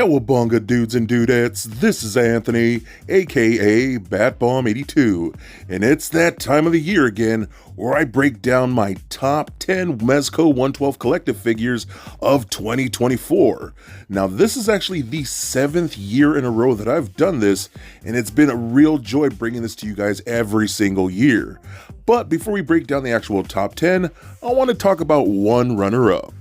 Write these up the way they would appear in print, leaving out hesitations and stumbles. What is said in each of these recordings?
Cowabunga dudes and dudettes, this is Anthony, aka BatBomb82, and it's that time of the year again where I break down my top 10 Mezco 112 collective figures of 2024. Now this is actually the 7th year in a row that I've done this, and it's been a real joy bringing this to you guys every single year. But before we break down the actual top 10, I want to talk about one runner-up.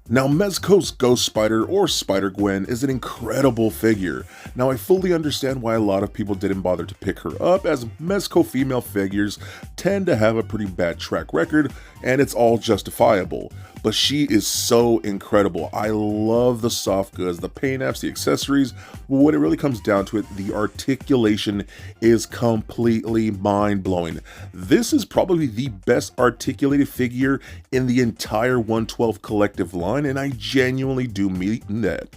Now, Mezco's Ghost Spider, or Spider-Gwen, is an incredible figure. Now, I fully understand why a lot of people didn't bother to pick her up, as Mezco female figures tend to have a pretty bad track record, and it's all justifiable. But she is so incredible. I love the soft goods, the paint apps, the accessories. When it really comes down to it, the articulation is completely mind-blowing. This is probably the best articulated figure in the entire 112 collective line, and I genuinely do mean that.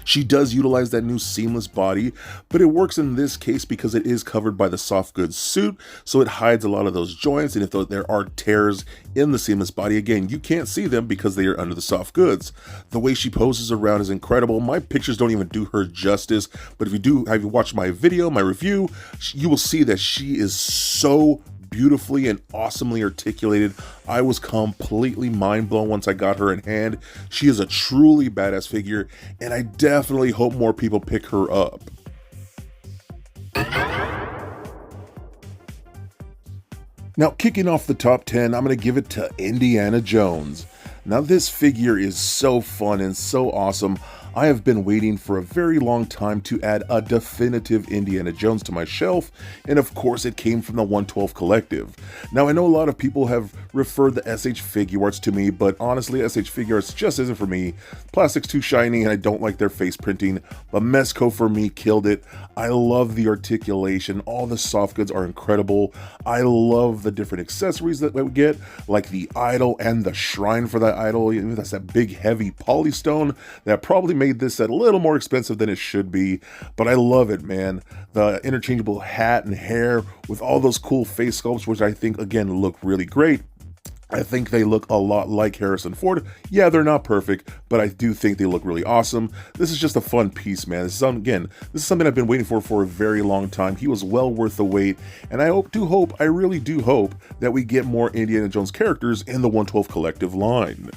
She does utilize that new seamless body, but it works in this case because it is covered by the soft goods suit, so it hides a lot of those joints, and if there are tears in the seamless body, again, you can't see them because they are under the soft goods. The way she poses around is incredible. My pictures don't even do her justice, but if you watch my video, my review, you will see that she is so beautifully and awesomely articulated. I was completely mind blown once I got her in hand. She is a truly badass figure, and I definitely hope more people pick her up. Now, kicking off the top 10, I'm going to give it to Indiana Jones. Now, this figure is so fun and so awesome. I have been waiting for a very long time to add a definitive Indiana Jones to my shelf, and of course it came from the 112 Collective. Now I know a lot of people have referred the SH Figuarts to me, but honestly SH Figuarts just isn't for me. Plastic's too shiny and I don't like their face printing, but Mezco for me killed it. I love the articulation, all the soft goods are incredible. I love the different accessories that we get, like the idol and the shrine for that idol. That's that big heavy polystone that probably made this set a little more expensive than it should be, but I love it, man. The interchangeable hat and hair with all those cool face sculpts, which I think again look really great. I think they look a lot like Harrison Ford. Yeah, they're not perfect, but I do think they look really awesome. This is just a fun piece, man. This is something I've been waiting for a very long time. He was well worth the wait, and I really do hope that we get more Indiana Jones characters in the 112 Collective line.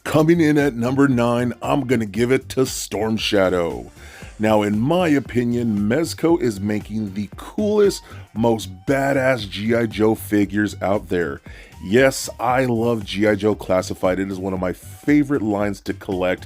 Coming in at number 9, I'm gonna give it to Storm Shadow. Now, in my opinion, Mezco is making the coolest, most badass G.I. Joe figures out there. Yes, I love G.I. Joe Classified. It is one of my favorite lines to collect.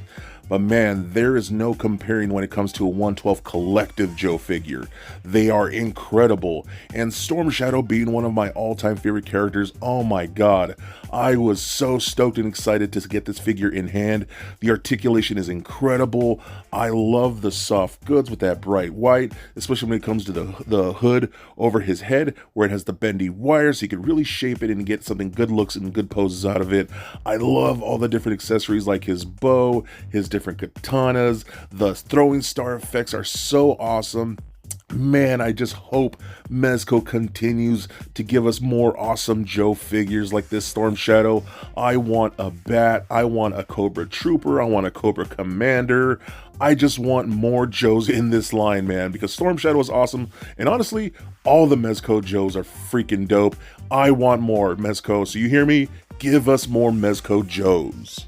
But man, there is no comparing when it comes to a 112 Collective Joe figure. They are incredible. And Storm Shadow being one of my all-time favorite characters, oh my god. I was so stoked and excited to get this figure in hand. The articulation is incredible. I love the soft goods with that bright white, especially when it comes to the hood over his head, where it has the bendy wire so you can really shape it and get something good looks and good poses out of it. I love all the different accessories like his bow, his different katanas. The throwing star effects are so awesome. Man, I just hope Mezco continues to give us more awesome Joe figures like this Storm Shadow. I want a Bat, I want a Cobra Trooper, I want a Cobra Commander. I just want more Joes in this line, man, because Storm Shadow is awesome, and honestly, all the Mezco Joes are freaking dope. I want more Mezco, so you hear me? Give us more Mezco Joes.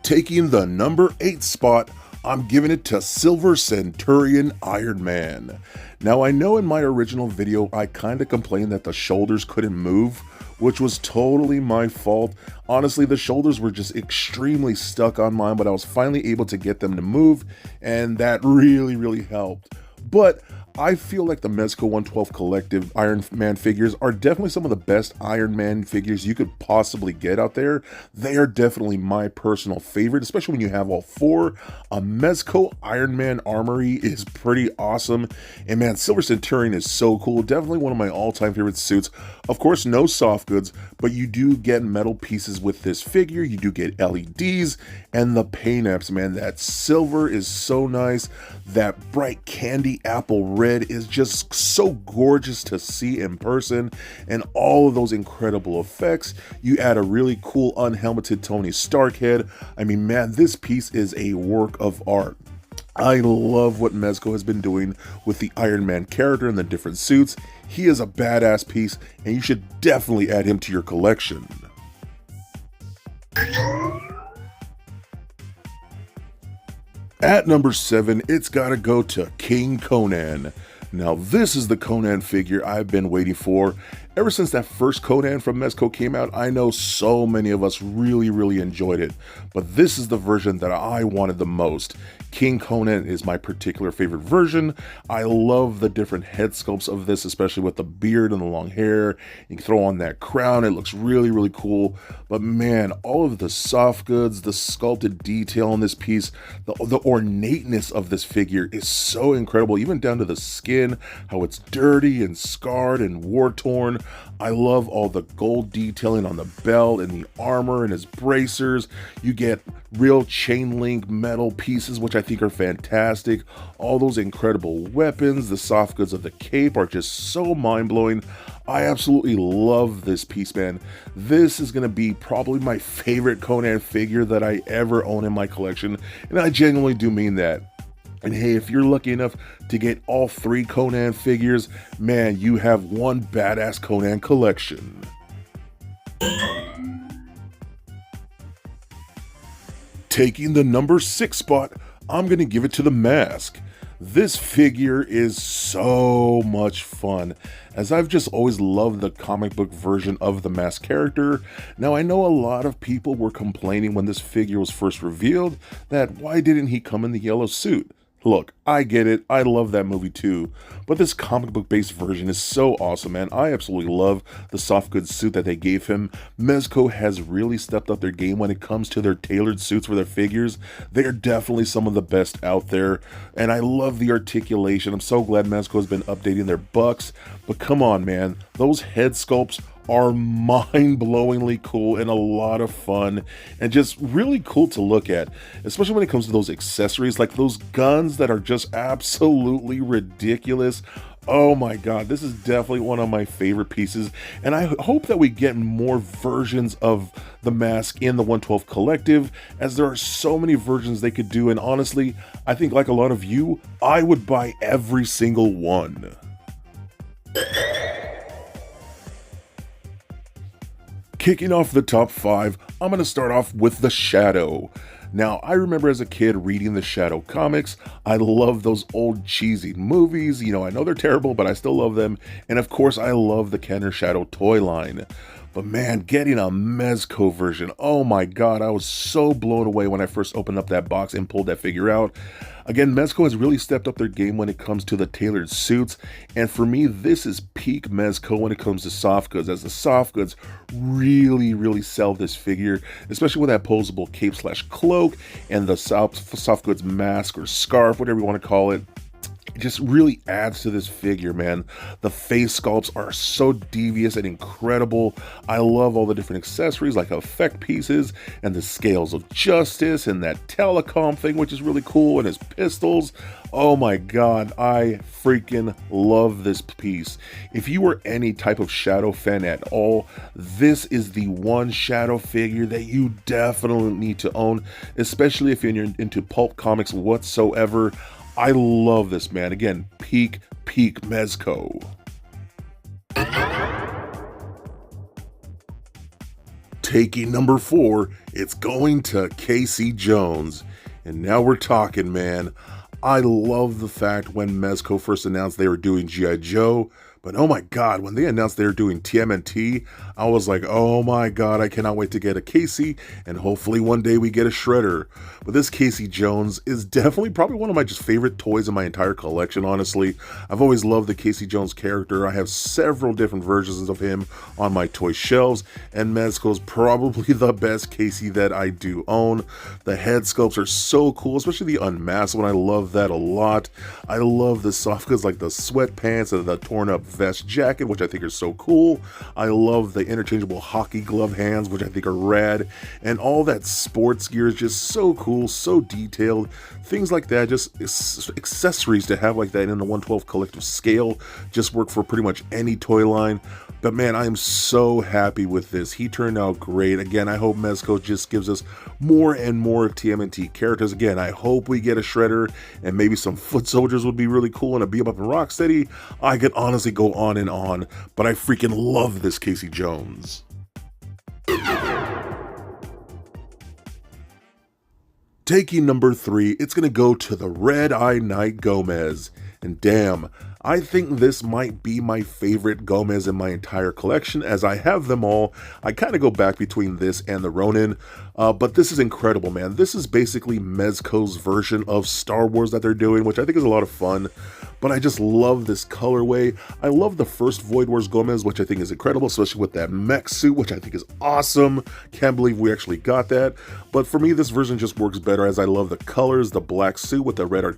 Taking the number 8 spot, I'm giving it to Silver Centurion Iron Man. Now, I know in my original video, I kind of complained that the shoulders couldn't move, which was totally my fault. Honestly, the shoulders were just extremely stuck on mine, but I was finally able to get them to move, and that really helped. But I feel like the Mezco 112 Collective Iron Man figures are definitely some of the best Iron Man figures you could possibly get out there. They are definitely my personal favorite, especially when you have all 4. A Mezco Iron Man armory is pretty awesome. And man, Silver Centurion is so cool. Definitely one of my all-time favorite suits. Of course, no soft goods, but you do get metal pieces with this figure. You do get LEDs and the paint apps, man. That silver is so nice. That bright candy apple red is just so gorgeous to see in person, and all of those incredible effects. You add a really cool unhelmeted Tony Stark head. I mean, man, this piece is a work of art. I love what Mezco has been doing with the Iron Man character and the different suits. He is a badass piece, and you should definitely add him to your collection. At number 7, it's gotta go to King Conan. Now this is the Conan figure I've been waiting for. Ever since that first Conan from Mezco came out, I know so many of us really enjoyed it, but this is the version that I wanted the most. King Conan is my particular favorite version. I love the different head sculpts of this, especially with the beard and the long hair. You can throw on that crown, it looks really cool. But man, all of the soft goods, the sculpted detail on this piece, the ornateness of this figure is so incredible, even down to the skin, how it's dirty and scarred and war-torn. I love all the gold detailing on the belt and the armor and his bracers. You get real chain link metal pieces, which I think are fantastic. All those incredible weapons, the soft goods of the cape are just so mind-blowing. I absolutely love this piece, man. This is going to be probably my favorite Conan figure that I ever own in my collection, and I genuinely do mean that. And hey, if you're lucky enough to get all 3 Conan figures, man, you have one badass Conan collection. Taking the number 6 spot, I'm gonna give it to the Mask. This figure is so much fun, as I've just always loved the comic book version of the Mask character. Now I know a lot of people were complaining when this figure was first revealed that why didn't he come in the yellow suit? Look, I get it, I love that movie too, but this comic book based version is so awesome, man. I absolutely love the soft goods suit that they gave him. Mezco has really stepped up their game when it comes to their tailored suits for their figures. They are definitely some of the best out there, and I love the articulation. I'm so glad Mezco has been updating their bucks, but come on, man, those head sculpts are mind-blowingly cool and a lot of fun and just really cool to look at, especially when it comes to those accessories like those guns that are just absolutely ridiculous. Oh my god, this is definitely one of my favorite pieces, and I hope that we get more versions of the Mask in the 112 collective, as there are so many versions they could do, and honestly, I think like a lot of you, I would buy every single one. Kicking off the top 5, I'm going to start off with The Shadow. Now, I remember as a kid reading the Shadow comics. I love those old cheesy movies. You know, I know they're terrible, but I still love them. And of course, I love the Kenner Shadow toy line. But man, getting a Mezco version, oh my god, I was so blown away when I first opened up that box and pulled that figure out. Again, Mezco has really stepped up their game when it comes to the tailored suits, and for me, this is peak Mezco when it comes to soft goods, as the soft goods really sell this figure, especially with that posable cape slash cloak and the soft goods mask or scarf, whatever you want to call it. It just really adds to this figure, man. The face sculpts are so devious and incredible. I love all the different accessories like effect pieces and the scales of justice and that telecom thing, which is really cool, and his pistols. Oh my god, I freaking love this piece. If you are any type of Shadow fan at all, this is the one Shadow figure that you definitely need to own, especially if you're into pulp comics whatsoever. I love this, man. Again, peak Mezco. Taking number 4, it's going to Casey Jones. And now we're talking, man. I love the fact when Mezco first announced they were doing G.I. Joe, but oh my god, when they announced they were doing TMNT, I was like, oh my god, I cannot wait to get a Casey, and hopefully one day we get a Shredder. But this Casey Jones is definitely probably one of my just favorite toys in my entire collection, honestly. I've always loved the Casey Jones character. I have several different versions of him on my toy shelves, and Mezco's probably the best Casey that I do own. The head sculpts are so cool, especially the unmasked one. I love that a lot. I love the soft goods like the sweatpants and the torn up vest jacket, which I think are so cool. I love the interchangeable hockey glove hands, which I think are rad. And all that sports gear is just so cool, so detailed. Things like that, just accessories to have like that in the 112 collective scale, just work for pretty much any toy line. But man, I am so happy with this. He turned out great. Again, I hope Mezco just gives us more and more TMNT characters. Again, I hope we get a Shredder, and maybe some Foot Soldiers would be really cool, and a Beat 'em Up and Rocksteady. I could honestly go on, but I freaking love this Casey Jones. Taking number 3, it's going to go to the Red Eye Knight Gomez. And damn, I think this might be my favorite Gomez in my entire collection, as I have them all. I kind of go back between this and the Ronin, but this is incredible, man. This is basically Mezco's version of Star Wars that they're doing, which I think is a lot of fun. But I just love this colorway. I love the first Void Wars Gomez, which I think is incredible, especially with that mech suit, which I think is awesome. Can't believe we actually got that. But for me, this version just works better, as I love the colors, the black suit with the red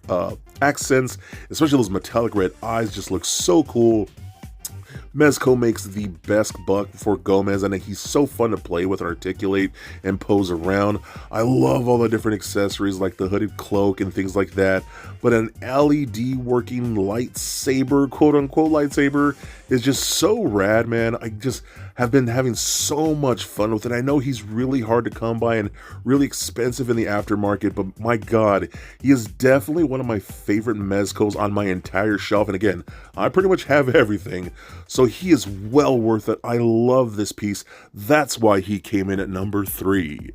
accents, especially those metallic red eyes just look so cool. Mezco makes the best buck for Gomez, and he's so fun to play with and articulate and pose around. I love all the different accessories like the hooded cloak and things like that, but an LED working lightsaber, quote unquote lightsaber, is just so rad, man. I just have been having so much fun with it. I know he's really hard to come by and really expensive in the aftermarket, but my god, he is definitely one of my favorite Mezcos on my entire shelf. And again, I pretty much have everything, so he is well worth it. I love this piece. That's why he came in at number 3.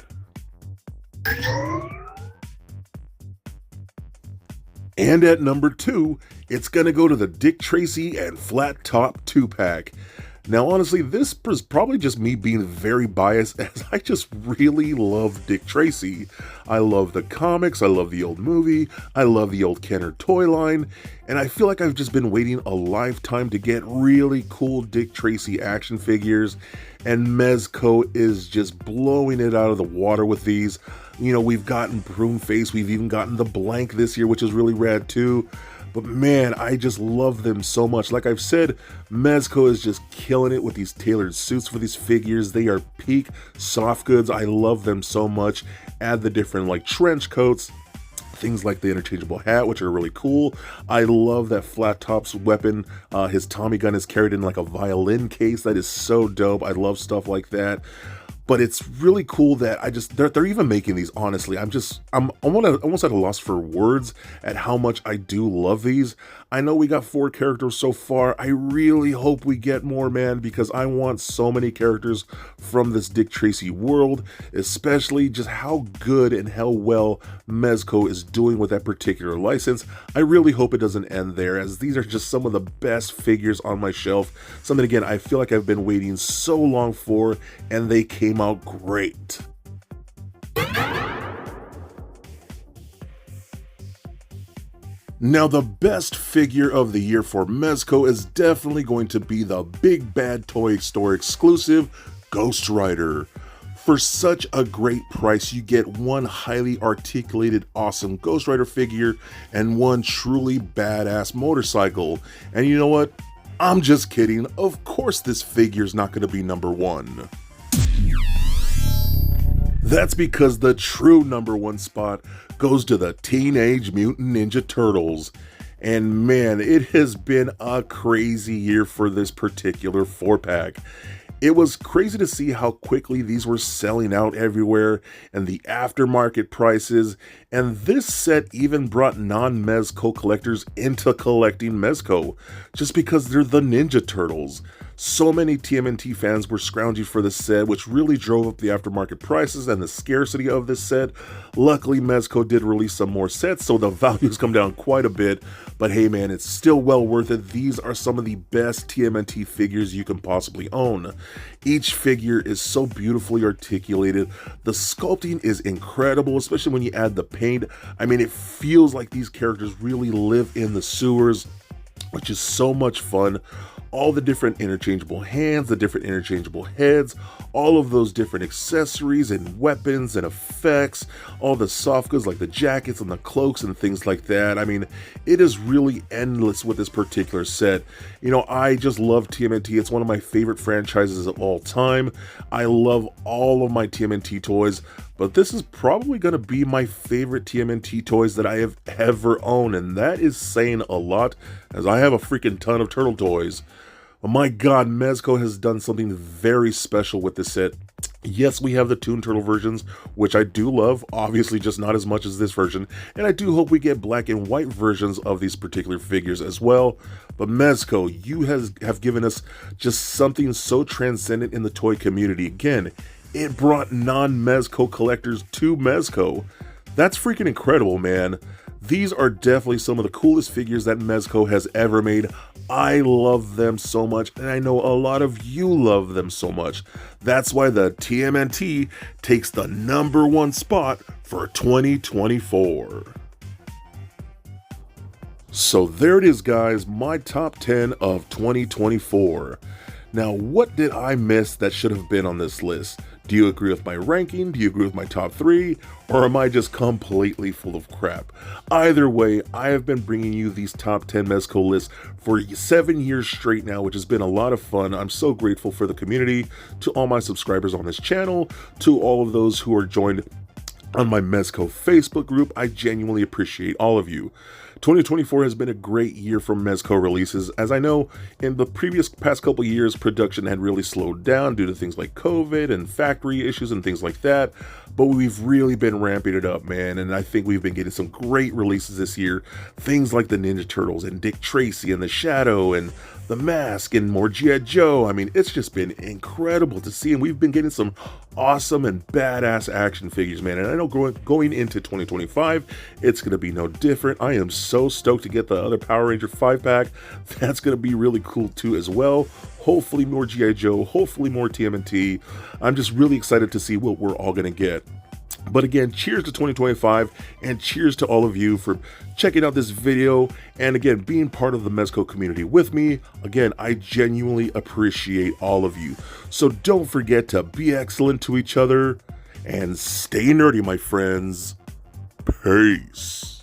And at number 2, it's gonna go to the Dick Tracy and Flat Top 2-pack. Now, honestly, this is probably just me being very biased, as I just really love Dick Tracy. I love the comics, I love the old movie, I love the old Kenner toy line, and I feel like I've just been waiting a lifetime to get really cool Dick Tracy action figures, and Mezco is just blowing it out of the water with these. You know, we've gotten Prune Face, we've even gotten the Blank this year, which is really rad too. But man, I just love them so much. Like I've said, Mezco is just killing it with these tailored suits for these figures. They are peak soft goods. I love them so much. Add the different like trench coats, things like the interchangeable hat, which are really cool. I love that Flat Top's weapon. His Tommy gun is carried in like a violin case. That is so dope. I love stuff like that. But it's really cool that they're even making these, honestly. I'm almost at a loss for words at how much I do love these. I know we got 4 characters so far. I really hope we get more, man, because I want so many characters from this Dick Tracy world, especially just how good and how well Mezco is doing with that particular license. I really hope it doesn't end there, as these are just some of the best figures on my shelf. Something, again, I feel like I've been waiting so long for, and they came out great. Now, the best figure of the year for Mezco is definitely going to be the Big Bad Toy Store exclusive Ghost Rider. For such a great price, you get one highly articulated, awesome Ghost Rider figure and one truly badass motorcycle. And you know what? I'm just kidding. Of course this figure's not going to be number 1. That's because the true number 1 spot goes to the Teenage Mutant Ninja Turtles. And man, it has been a crazy year for this particular 4-pack. It was crazy to see how quickly these were selling out everywhere, and the aftermarket prices, and this set even brought non-Mezco collectors into collecting Mezco, just because they're the Ninja Turtles. So many TMNT fans were scrounging for this set, which really drove up the aftermarket prices and the scarcity of this set. Luckily, Mezco did release some more sets, so the values come down quite a bit, but hey man, it's still well worth it. These are some of the best TMNT figures you can possibly own. Each figure is so beautifully articulated. The sculpting is incredible, especially when you add the paint. I mean, it feels like these characters really live in the sewers, which is so much fun. all the different interchangeable hands, the different interchangeable heads, all of those different accessories and weapons and effects, all the soft goods like the jackets and the cloaks and things like that. I mean, it is really endless with this particular set. You know, I just love TMNT. It's one of my favorite franchises of all time. I love all of my TMNT toys, but this is probably going to be my favorite TMNT toys that I have ever owned, and that is saying a lot, as I have a freaking ton of turtle toys. But my god, Mezco has done something very special with this set. Yes, we have the Toon Turtle versions, which I do love, obviously just not as much as this version, and I do hope we get black and white versions of these particular figures as well. But Mezco, you have given us just something so transcendent in the toy community. Again, it brought non-Mezco collectors to Mezco. That's freaking incredible, man. These are definitely some of the coolest figures that Mezco has ever made. I love them so much, and I know a lot of you love them so much. That's why the TMNT takes the #1 spot for 2024. So there it is, guys, my top 10 of 2024. Now, what did I miss that should have been on this list? Do you agree with my ranking? Do you agree with my top 3? Or am I just completely full of crap? Either way, I have been bringing you these top 10 Mezco lists for 7 years straight now, which has been a lot of fun. I'm so grateful for the community, to all my subscribers on this channel, to all of those who are joined on my Mezco Facebook group. I genuinely appreciate all of you. 2024 has been a great year for Mezco releases. As I know, in the past couple years, production had really slowed down due to things like COVID and factory issues and things like that. But we've really been ramping it up, man. And I think we've been getting some great releases this year. Things like the Ninja Turtles and Dick Tracy and the Shadow and the Mask and more G.I. Joe. I mean, it's just been incredible to see. And we've been getting some awesome and badass action figures, man. And I know going into 2025, it's going to be no different. I am so stoked to get the other Power Ranger 5-pack. That's going to be really cool too as well. Hopefully more G.I. Joe, hopefully more TMNT. I'm just really excited to see what we're all going to get. But again, cheers to 2025, and cheers to all of you for checking out this video, and again, being part of the Mezco community with me. Again, I genuinely appreciate all of you. So don't forget to be excellent to each other, and stay nerdy, my friends. Peace.